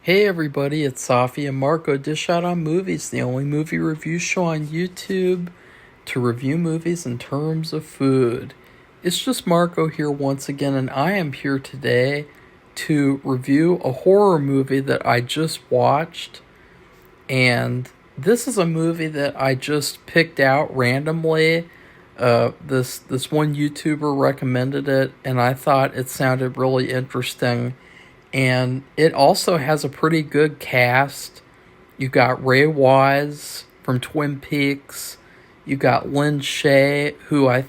Hey everybody, it's Safi and Marco Dish Out on Movies, the only movie review show on YouTube to review movies in terms of food. It's just Marco here once again, and I am here today to review a horror movie that I just watched. And this is a movie that I just picked out randomly. This one YouTuber recommended it, and I thought it sounded really interesting, and it also has a pretty good cast. You got Ray Wise from Twin Peaks. You got Lynn Shay, who I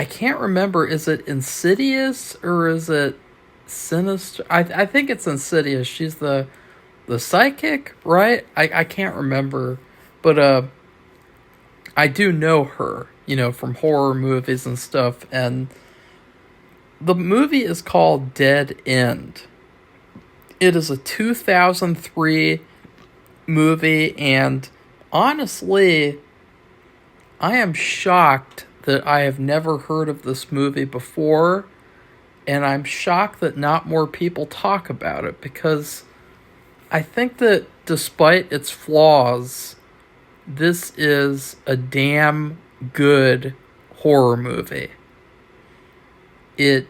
can't remember, is it Insidious or is it Sinister? I think it's Insidious. She's the psychic, right? I can't remember. But I do know her, from horror movies and stuff, and the movie is called Dead End. It is a 2003 movie, and honestly, I am shocked that I have never heard of this movie before, and I'm shocked that not more people talk about it, because I think that despite its flaws, this is a damn good horror movie. It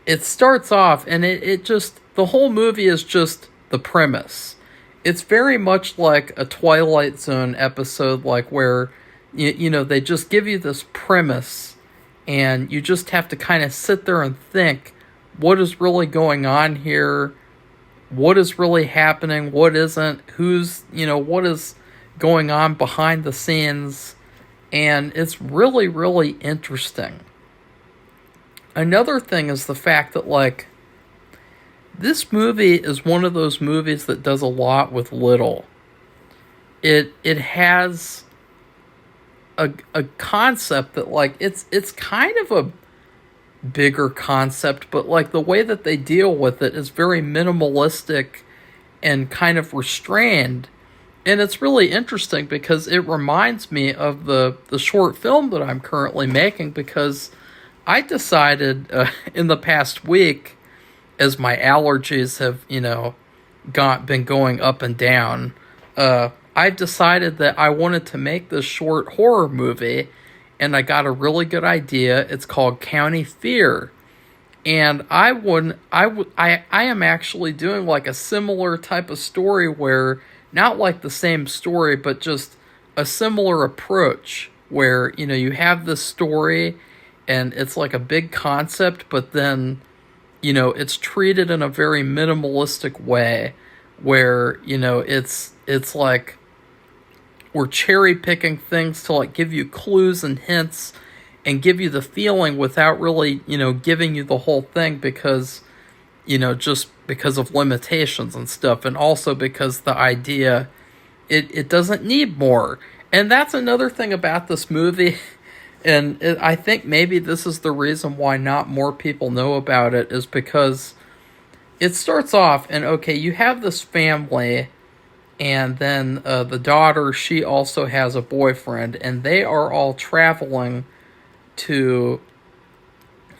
it starts off, and it just, the whole movie is just the premise. It's very much like a Twilight Zone episode, like where they just give you this premise, and you just have to kind of sit there and think, what is really going on here? What is really happening? What isn't? What is going on behind the scenes? And it's really, really interesting. Another thing is the fact that, this movie is one of those movies that does a lot with little. It has a concept that, it's kind of a bigger concept, but the way that they deal with it is very minimalistic and kind of restrained. And it's really interesting because it reminds me of the short film that I'm currently making, because I decided in the past week, as my allergies have, been going up and down, I decided that I wanted to make this short horror movie, and I got a really good idea. It's called County Fear. And I am actually doing a similar type of story, where not the same story, but just a similar approach, where, you have this story and it's a big concept, but then, it's treated in a very minimalistic way, where, it's like we're cherry picking things to give you clues and hints and give you the feeling without really, giving you the whole thing, because, just because of limitations and stuff, and also because the idea, it doesn't need more. And that's another thing about this movie. And I think maybe this is the reason why not more people know about it, is because it starts off, and okay, you have this family, and then the daughter, she also has a boyfriend, and they are all traveling to,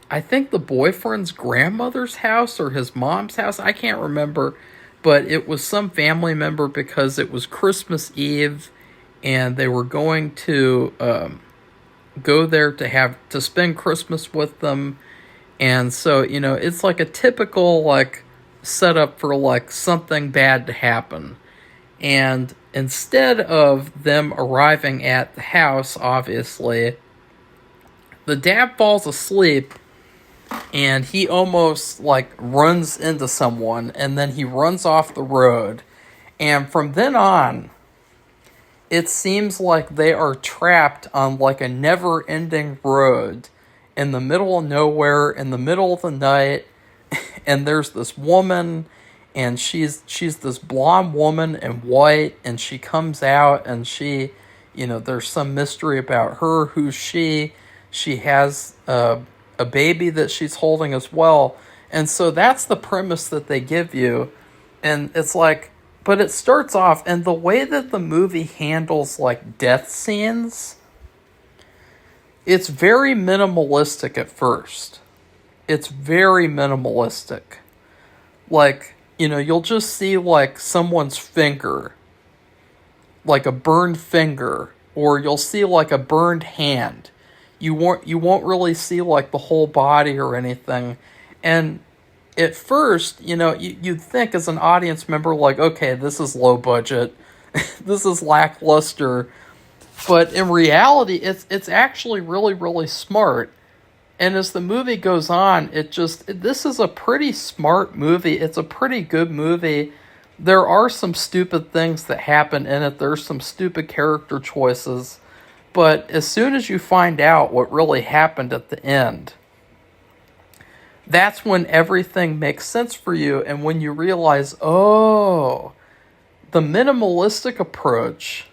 I think, the boyfriend's grandmother's house or his mom's house. I can't remember, but it was some family member, because it was Christmas Eve, and they were going to go there to spend Christmas with them. And so, it's a typical setup for something bad to happen. And instead of them arriving at the house, obviously, the dad falls asleep, and he almost runs into someone, and then he runs off the road. And from then on, it seems like they are trapped on a never-ending road in the middle of nowhere, in the middle of the night. And there's this woman, and she's this blonde woman in white, and she comes out, and she, there's some mystery about her. Who's she? She has a baby that she's holding as well. And so that's the premise that they give you. And it's but it starts off, and the way that the movie handles death scenes, it's very minimalistic at first. It's very minimalistic. You'll just see like someone's finger, like a burned finger, or you'll see like a burned hand. You won't really see like the whole body or anything. And at first, you'd think as an audience member, like, okay, this is low budget, this is lackluster. But in reality, it's actually really, really smart. And as the movie goes on, this is a pretty smart movie. It's a pretty good movie. There are some stupid things that happen in it. There's some stupid character choices. But as soon as you find out what really happened at the end, that's when everything makes sense for you. And when you realize, oh, the minimalistic approach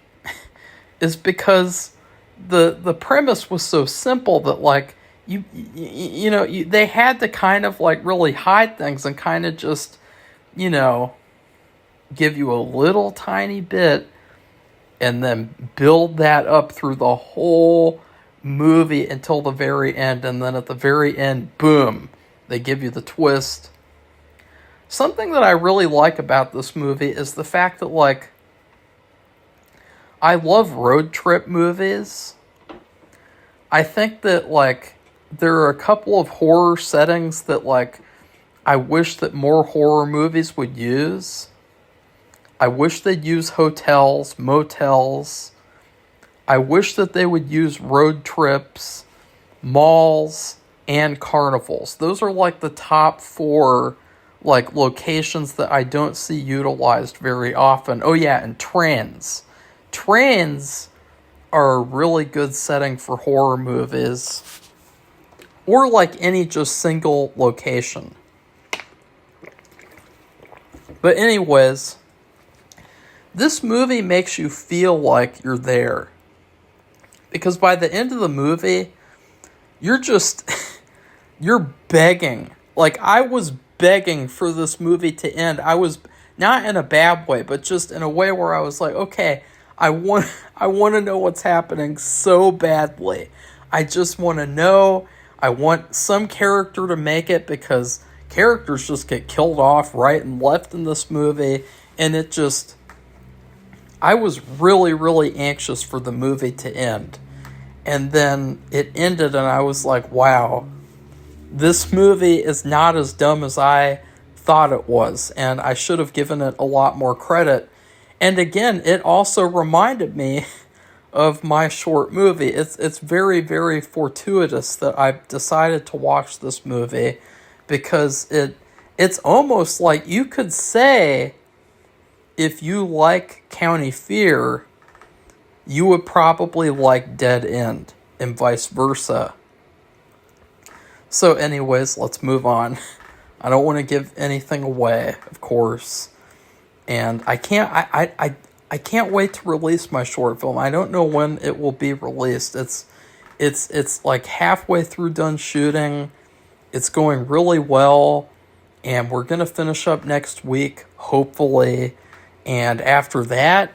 is because the premise was so simple that like they had to kind of like really hide things and kind of just give you a little tiny bit and then build that up through the whole movie until the very end. And then at the very end, boom, they give you the twist. Something that I really like about this movie is the fact that, like, I love road trip movies. I think that, like, there are a couple of horror settings that, like, I wish that more horror movies would use. I wish they'd use hotels, motels. I wish that they would use road trips, malls, and carnivals. Those are like the top 4 like locations that I don't see utilized very often. Oh yeah, and trains. Trains are a really good setting for horror movies. Or like any just single location. But anyways, this movie makes you feel like you're there. Because by the end of the movie, you're begging. Like, I was begging for this movie to end. I was not in a bad way, but just in a way where I was like, okay, I want to know what's happening so badly. I just want to know. I want some character to make it, because characters just get killed off right and left in this movie, and I was really, really anxious for the movie to end. And then it ended, and I was like, wow, this movie is not as dumb as I thought it was, and I should have given it a lot more credit. And again, it also reminded me of my short movie. It's very, very fortuitous that I decided to watch this movie, because it's almost like you could say, if you like County Fear, you would probably like Dead End, and vice versa. So anyways, let's move on. I don't want to give anything away, of course. And I can't wait to release my short film. I don't know when it will be released. It's like halfway through done shooting. It's going really well, and we're going to finish up next week, hopefully. And after that,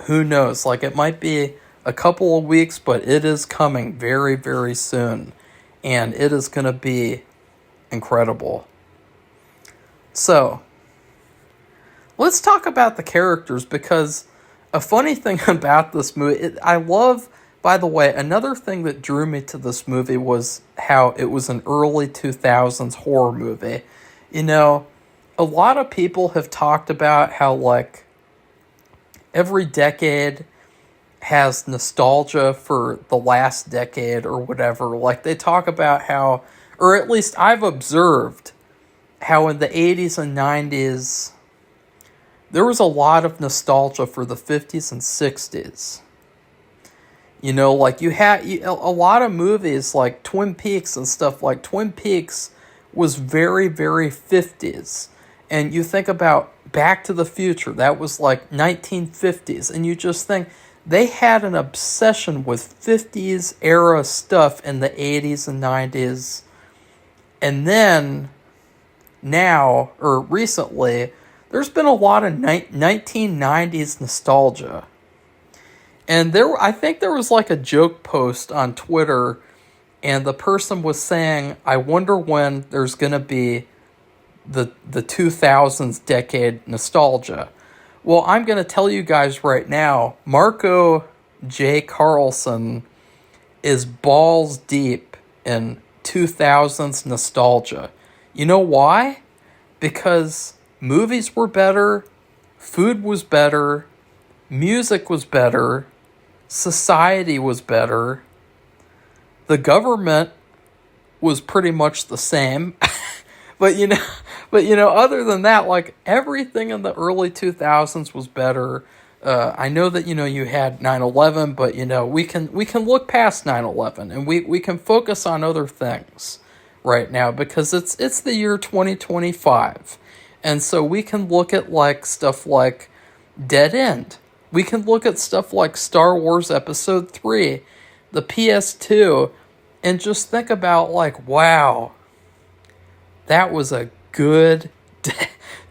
who knows? Like, it might be a couple of weeks, but it is coming very, very soon. And it is going to be incredible. So, let's talk about the characters, because a funny thing about this movie, I love, by the way, another thing that drew me to this movie was how it was an early 2000s horror movie. A lot of people have talked about how, like, every decade has nostalgia for the last decade or whatever. Like, they talk about how, or at least I've observed, how in the 80s and 90s, there was a lot of nostalgia for the 50s and 60s. Like, you had a lot of movies like Twin Peaks and stuff. Like, Twin Peaks was very, very 50s. And you think about Back to the Future, that was like 1950s. And you just think, they had an obsession with 50s era stuff in the 80s and 90s. And then, now, or recently, there's been a lot of 1990s nostalgia. And I think there was like a joke post on Twitter, and the person was saying, I wonder when there's going to be the 2000s decade nostalgia. Well, I'm going to tell you guys right now, Marco J. Carlson is balls deep in 2000s nostalgia. You know why? Because movies were better, food was better, music was better, society was better, the government was pretty much the same. But other than that, like everything in the early 2000s was better. I know that you had 9/11, but we can look past 9/11 and we can focus on other things right now because it's the year 2025. And so we can look at like stuff like Dead End. We can look at stuff like Star Wars Episode 3, the PS2, and just think about like, wow, that was a good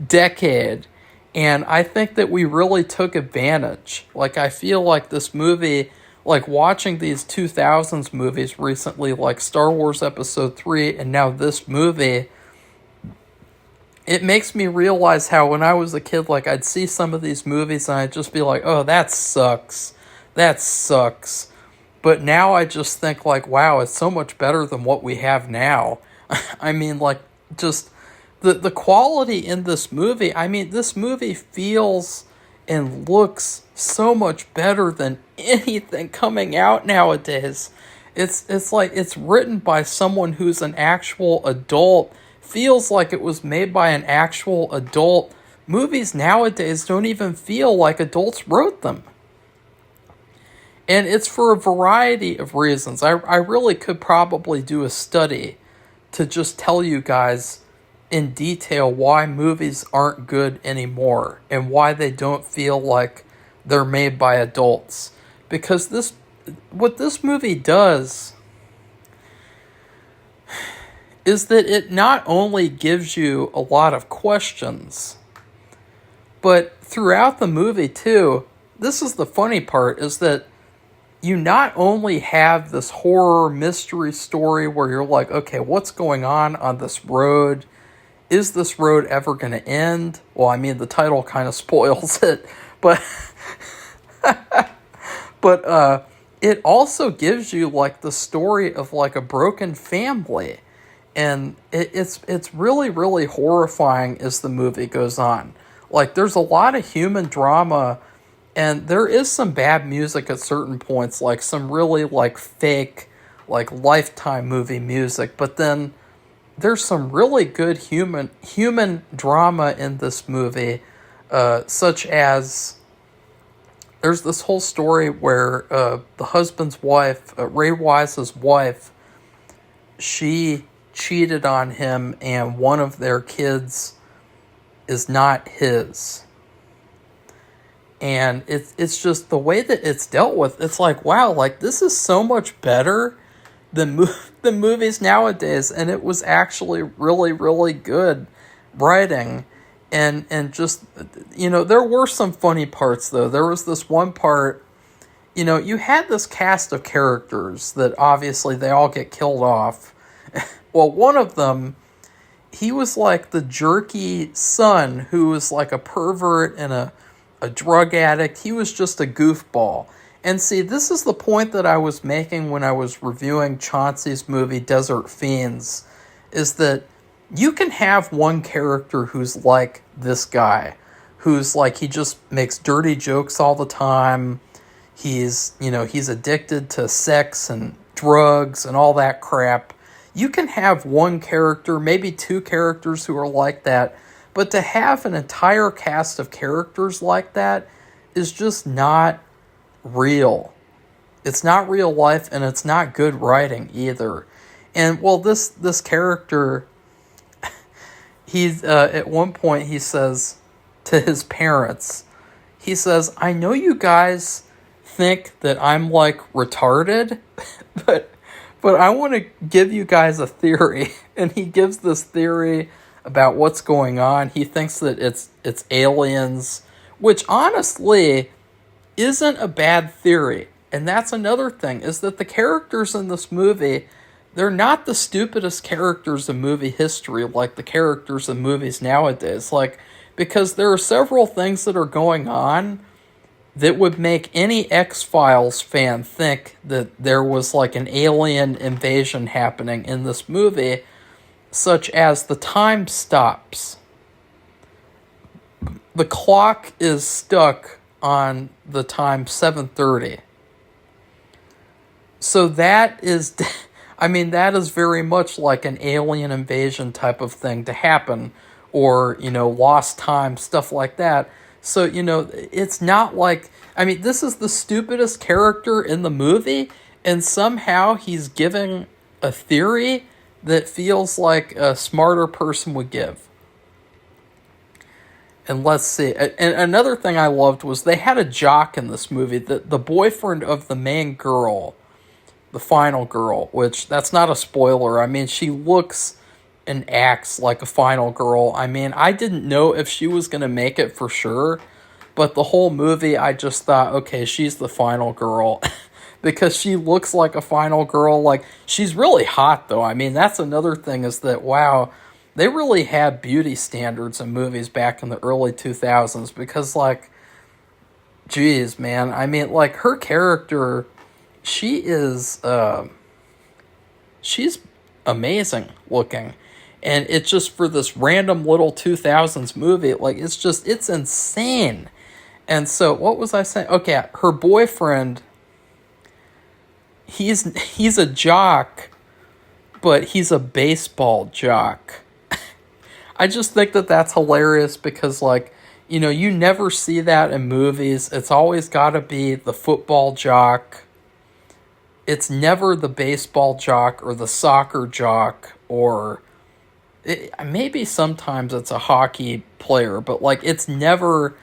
decade. And I think that we really took advantage. Like, I feel like this movie, like watching these 2000s movies recently, like Star Wars Episode 3 and now this movie, it makes me realize how when I was a kid, like I'd see some of these movies and I'd just be like, oh, that sucks. That sucks. But now I just think like, wow, it's so much better than what we have now. I mean, like, just the quality in this movie. I mean, this movie feels and looks so much better than anything coming out nowadays. It's like it's written by someone who's an actual adult. Feels like it was made by an actual adult. Movies nowadays don't even feel like adults wrote them. And it's for a variety of reasons. I really could probably do a study to just tell you guys in detail why movies aren't good anymore and why they don't feel like they're made by adults. Because what this movie does is that it not only gives you a lot of questions, but throughout the movie too, this is the funny part, is that you not only have this horror mystery story where you're like, okay, what's going on this road? Is this road ever going to end? Well, I mean, the title kind of spoils it, but but it also gives you like the story of like a broken family, and it's really, really horrifying as the movie goes on. Like, there's a lot of human drama. And there is some bad music at certain points, like some really like fake, like Lifetime movie music. But then there's some really good human drama in this movie, such as there's this whole story where the husband's wife, Ray Wise's wife, she cheated on him, and one of their kids is not his. And it's just the way that it's dealt with. It's like, wow, like this is so much better than than movies nowadays. And it was actually really, really good writing. And just, there were some funny parts though. There was this one part, you had this cast of characters that obviously they all get killed off. Well, one of them, he was like the jerky son who was like a pervert and a drug addict. He was just a goofball. And see, this is the point that I was making when I was reviewing Chauncey's movie Desert Fiends, is that you can have one character who's like this guy, who's like, he just makes dirty jokes all the time. He's addicted to sex and drugs and all that crap. You can have one character, maybe two characters who are like that. But to have an entire cast of characters like that is just not real. It's not real life, and it's not good writing either. And, well, this character, he's at one point he says to his parents, he says, I know you guys think that I'm, like, retarded, but I want to give you guys a theory. And he gives this theory about what's going on. He thinks that it's aliens, which honestly isn't a bad theory. And that's another thing, is that the characters in this movie, they're not the stupidest characters in movie history like the characters in movies nowadays. Like, because there are several things that are going on that would make any X-Files fan think that there was like an alien invasion happening in this movie, such as the time stops. The clock is stuck on the time 7:30. So that is, I mean, that is very much like an alien invasion type of thing to happen, or, lost time, stuff like that. So, it's not like, I mean, this is the stupidest character in the movie, and somehow he's giving a theory that feels like a smarter person would give. And let's see. And another thing I loved was they had a jock in this movie, the boyfriend of the main girl, the final girl, which that's not a spoiler. I mean, she looks and acts like a final girl. I mean, I didn't know if she was going to make it for sure, but the whole movie I just thought, okay, she's the final girl. Because she looks like a final girl. Like, she's really hot, though. I mean, that's another thing, is that, wow, they really had beauty standards in movies back in the early 2000s. Because, like, geez, man. I mean, like, her character, she is, she's amazing looking. And it's just for this random little 2000s movie, like, it's insane. And so, what was I saying? Okay, her boyfriend, he's a jock, but he's a baseball jock. I just think that that's hilarious because, like, you never see that in movies. It's always got to be the football jock. It's never the baseball jock or the soccer jock, or maybe sometimes it's a hockey player, but, like, it's never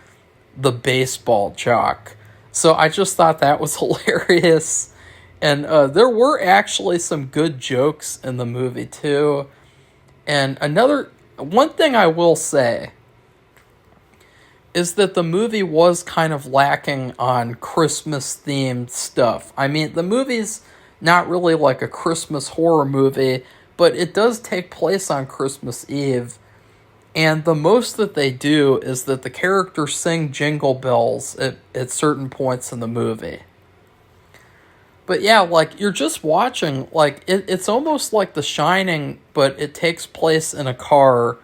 the baseball jock. So I just thought that was hilarious. And there were actually some good jokes in the movie, too. And one thing I will say is that the movie was kind of lacking on Christmas-themed stuff. I mean, the movie's not really like a Christmas horror movie, but it does take place on Christmas Eve. And the most that they do is that the characters sing Jingle Bells at certain points in the movie. But yeah, like, you're just watching, like, it's almost like The Shining, but it takes place in a car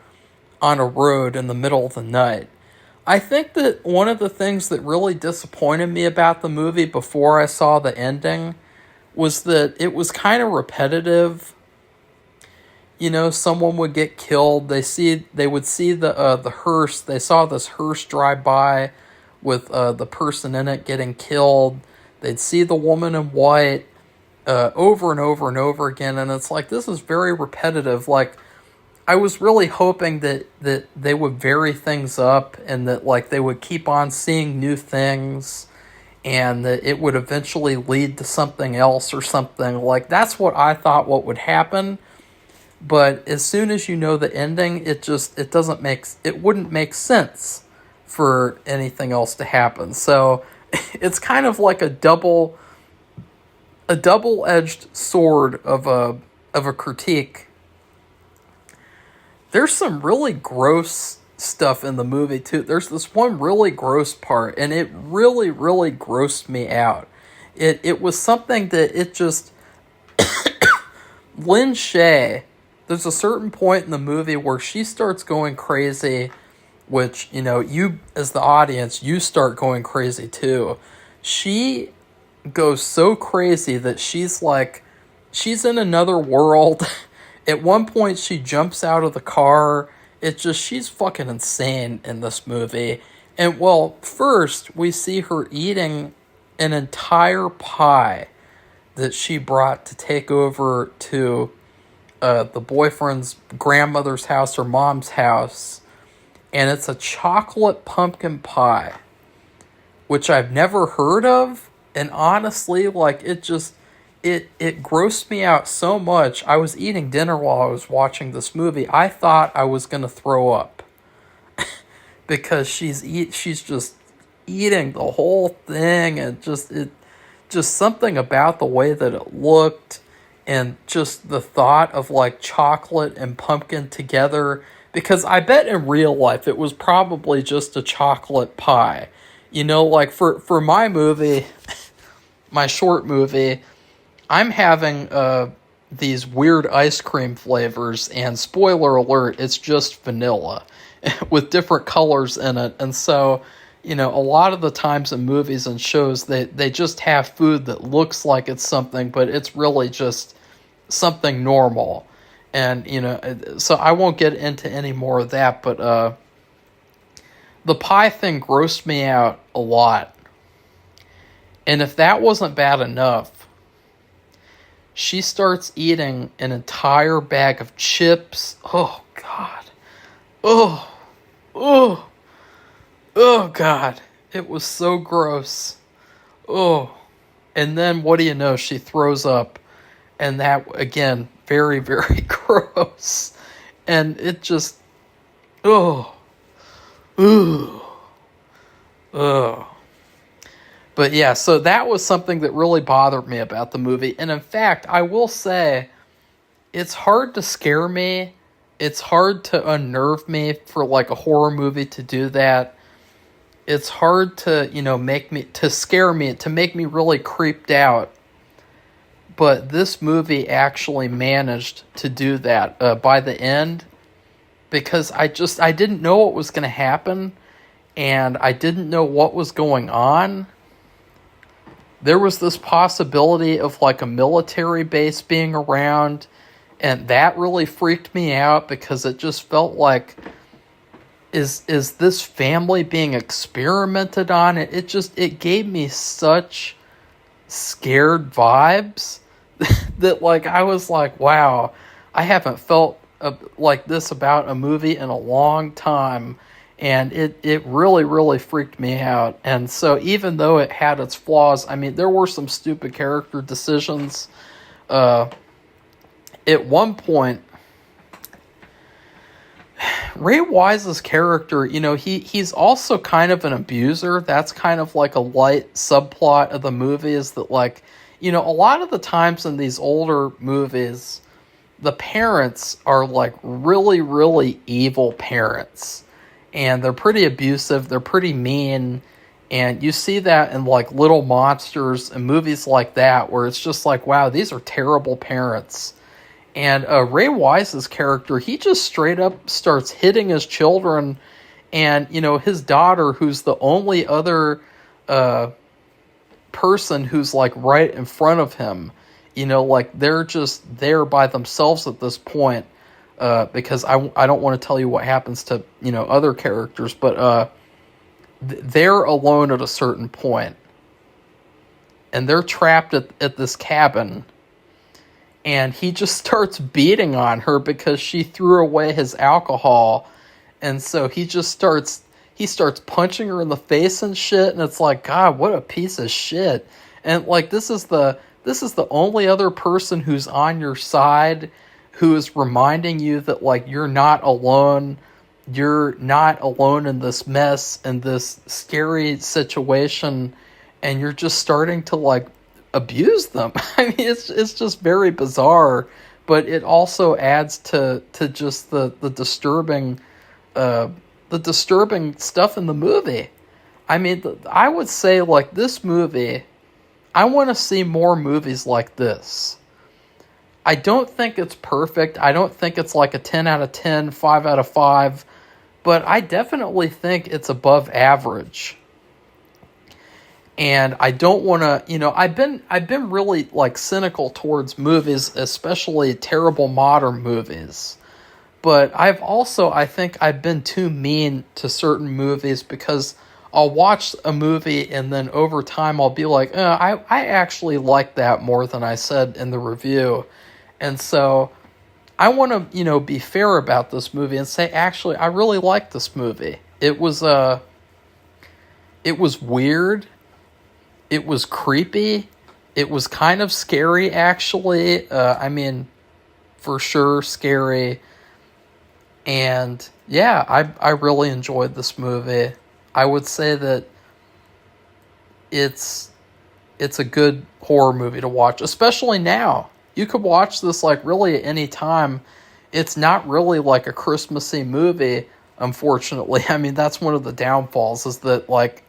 on a road in the middle of the night. I think that one of the things that really disappointed me about the movie before I saw the ending was that it was kind of repetitive. Someone would get killed. They would see the hearse. They saw this hearse drive by with the person in it getting killed. They'd see the woman in white over and over and over again, and it's like, this is very repetitive. Like, I was really hoping that they would vary things up, and that, like, they would keep on seeing new things, and that it would eventually lead to something else or something. Like, that's what I thought what would happen. But as soon as you know the ending, it wouldn't make sense for anything else to happen. So it's kind of like a double-edged sword of a critique. There's some really gross stuff in the movie too. There's this one really gross part, and it really, really grossed me out. It was something that it just Lin Shaye, there's a certain point in the movie where she starts going crazy, which, you as the audience, you start going crazy too. She goes so crazy that she's in another world. At one point, she jumps out of the car. She's fucking insane in this movie. And, well, first, we see her eating an entire pie that she brought to take over to the boyfriend's grandmother's house or mom's house. And it's a chocolate pumpkin pie, which I've never heard of. And honestly, like, it grossed me out so much. I was eating dinner while I was watching this movie. I thought I was going to throw up. Because she's just eating the whole thing, and just something about the way that it looked And just the thought of like chocolate and pumpkin together, because I bet in real life it was probably just a chocolate pie. You know, like for my movie, my short movie, I'm having these weird ice cream flavors, and spoiler alert, it's just vanilla with different colors in it. And so, you know, a lot of the times in movies and shows, they just have food that looks like it's something, but it's really just something normal. And, you know, so I won't get into any more of that, but the pie thing grossed me out a lot. And if that wasn't bad enough, she starts eating an entire bag of chips. Oh, God. Oh, oh, oh, God. It was so gross. Oh. And then, what do you know? She throws up. And that, again, very, very gross. And it just, oh, ooh, ugh. But yeah, so that was something that really bothered me about the movie. And in fact, I will say, it's hard to scare me. It's hard to unnerve me for like a horror movie to do that. It's hard to, you know, scare me, to make me really creeped out. But this movie actually managed to do that by the end, because I didn't know what was going to happen, and I didn't know what was going on. There was this possibility of like a military base being around, and that really freaked me out, because it just felt like, is this family being experimented on? It gave me such scared vibes that like I was like, wow, I haven't felt like this about a movie in a long time. And it really, really freaked me out. And so even though it had its flaws, I mean, there were some stupid character decisions. At one point, Ray Wise's character, you know, he's also kind of an abuser. That's kind of like a light subplot of the movie, is that, like, you know, a lot of the times in these older movies, the parents are like really, really evil parents. And they're pretty abusive, they're pretty mean, and you see that in like Little Monsters and movies like that, where it's just like, wow, these are terrible parents. And Ray Wise's character, he just straight up starts hitting his children, and, you know, his daughter, who's the only other person who's like right in front of him, you know, like they're just there by themselves at this point. Because I don't want to tell you what happens to, you know, other characters, but they're alone at a certain point, and they're trapped at this cabin, and he just starts beating on her because she threw away his alcohol, and so he starts punching her in the face and shit, and it's like, God, what a piece of shit. And like, this is the only other person who's on your side, who is reminding you that, like, you're not alone. You're not alone in this mess and this scary situation, and you're just starting to, like, abuse them. I mean, it's just very bizarre, but it also adds to just the disturbing stuff in the movie. I mean, I would say, like, this movie, I want to see more movies like this. I don't think it's perfect. I don't think it's like a 10 out of 10, 5 out of 5, but I definitely think it's above average. And I don't want to, you know, I've been really like cynical towards movies, especially terrible modern movies. But I think I've been too mean to certain movies, because I'll watch a movie and then over time I'll be like, I actually like that more than I said in the review. And so I want to, you know, be fair about this movie and say, actually, I really like this movie. It was weird. It was creepy. It was kind of scary, actually. I mean, for sure, scary. And yeah, I really enjoyed this movie. I would say that it's a good horror movie to watch, especially now. You could watch this like really at any time. It's not really like a Christmassy movie, unfortunately. I mean, that's one of the downfalls, is that like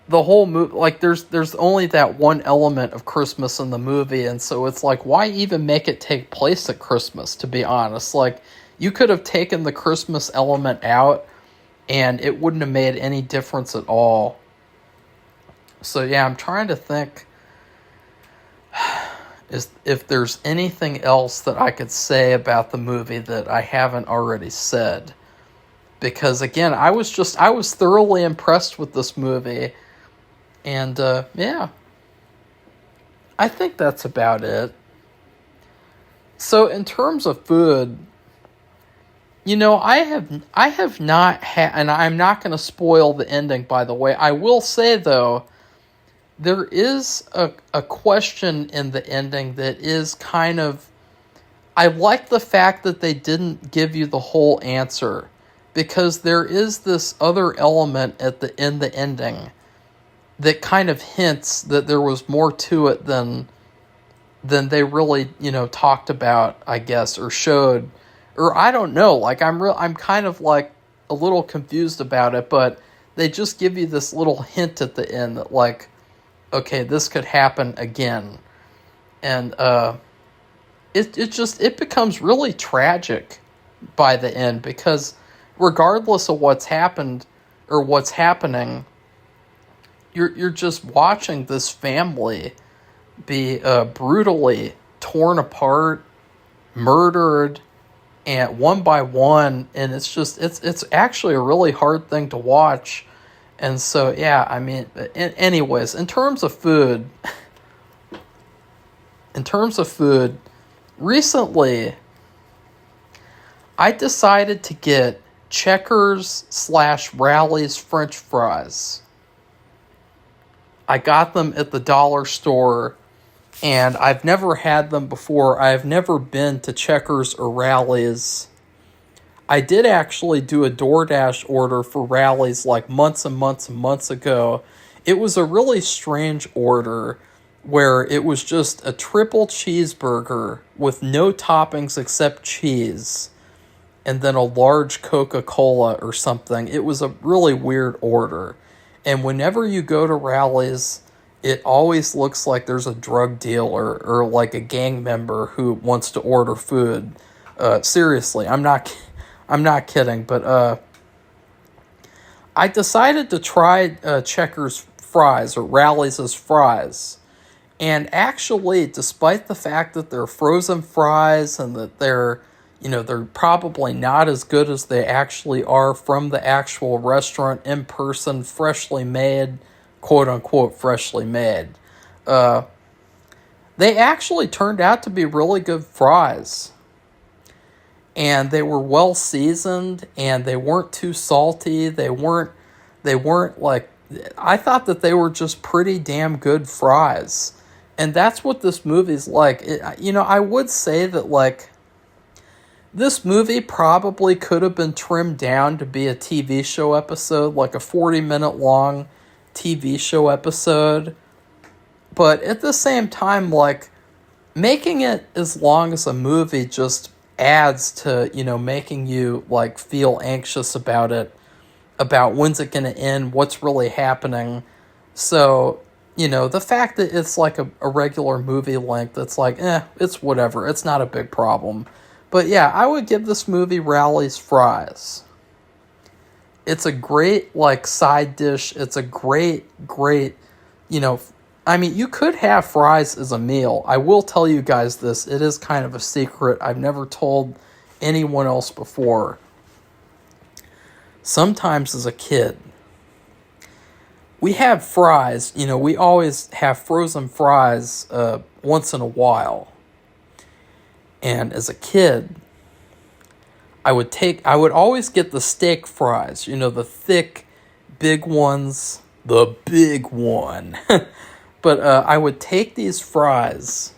the whole movie, like there's only that one element of Christmas in the movie, and so it's like, why even make it take place at Christmas, to be honest? Like, you could have taken the Christmas element out and it wouldn't have made any difference at all. So yeah, I'm trying to think is if there's anything else that I could say about the movie that I haven't already said. Because again, I was thoroughly impressed with this movie. And yeah, I think that's about it. So in terms of food, I have not had, and I'm not going to spoil the ending, by the way. I will say, though, there is a question in the ending that is kind of, I like the fact that they didn't give you the whole answer, because there is this other element in the ending that kind of hints that there was more to it than they really, talked about, I guess, or showed. Or I don't know, like I'm kind of like a little confused about it, but they just give you this little hint at the end that like, okay, this could happen again. And it becomes really tragic by the end, because regardless of what's happened or what's happening, you're just watching this family be brutally torn apart, murdered, and one by one, and it's actually a really hard thing to watch. And so yeah, I mean, anyways, in terms of food, recently I decided to get Checkers/Rally's French fries. I got them at the dollar store, and I've never had them before. I've never been to Checkers or Rally's. I did actually do a DoorDash order for Rally's like months and months and months ago. It was a really strange order where it was just a triple cheeseburger with no toppings except cheese, and then a large Coca-Cola or something. It was a really weird order. And whenever you go to Rally's, it always looks like there's a drug dealer or like a gang member who wants to order food. Seriously, I'm not kidding. But I decided to try Checkers fries, or Rally's fries. And actually, despite the fact that they're frozen fries and that they're probably not as good as they actually are from the actual restaurant in person, freshly made, quote unquote, freshly made, they actually turned out to be really good fries. And they were well seasoned, and they weren't too salty. They weren't like, I thought that they were just pretty damn good fries. And that's what this movie's like. I would say that like, this movie probably could have been trimmed down to be a TV show episode, like a 40-minute long TV show episode. But at the same time, like, making it as long as a movie just adds to, making you, like, feel anxious about it, about when's it going to end, what's really happening. So, the fact that it's like a regular movie length, it's like, it's whatever. It's not a big problem. But yeah, I would give this movie Rally's fries. It's a great, like, side dish. It's a great, I mean, you could have fries as a meal. I will tell you guys this. It is kind of a secret. I've never told anyone else before. Sometimes as a kid, we have fries. We always have frozen fries once in a while. And as a kid, I would always get the steak fries, the thick, big ones, the big one. But I would take these fries,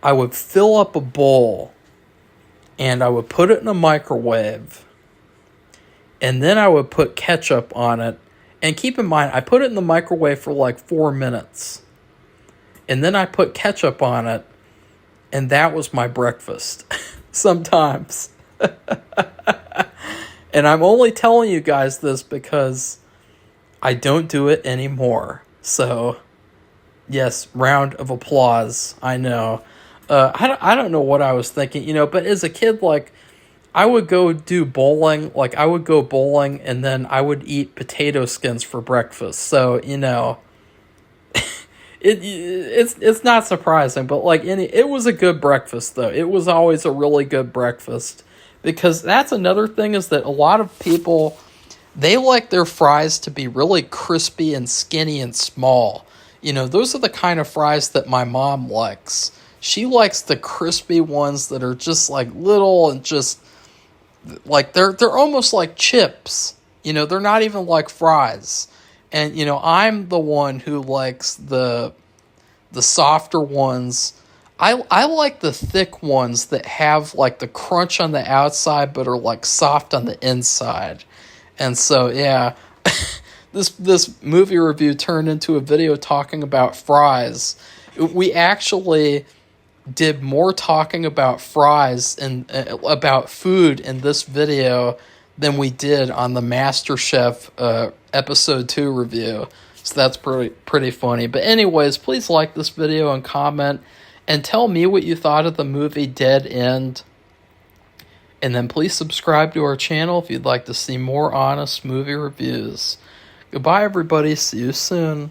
I would fill up a bowl, and I would put it in a microwave, and then I would put ketchup on it. And keep in mind, I put it in the microwave for like 4 minutes, and then I put ketchup on it. and that was my breakfast sometimes. And I'm only telling you guys this because I don't do it anymore. So, yes, round of applause. I know. I don't know what I was thinking, but as a kid, like, I would go do bowling. Like, I would go bowling and then I would eat potato skins for breakfast. So, it's not surprising, but like it was a good breakfast though. It was always a really good breakfast, because that's another thing, is that a lot of people, they like their fries to be really crispy and skinny and small. Those are the kind of fries that my mom likes. She likes the crispy ones that are just like little and just like they're almost like chips. They're not even like fries. And I'm the one who likes the softer ones. I like the thick ones that have like the crunch on the outside but are like soft on the inside. And so yeah, this movie review turned into a video talking about fries. We actually did more talking about fries and about food in this video than we did on the MasterChef episode 2 review. So that's pretty funny. But anyways, please like this video and comment and tell me what you thought of the movie Dead End. And then please subscribe to our channel if you'd like to see more honest movie reviews. Goodbye, everybody. See you soon.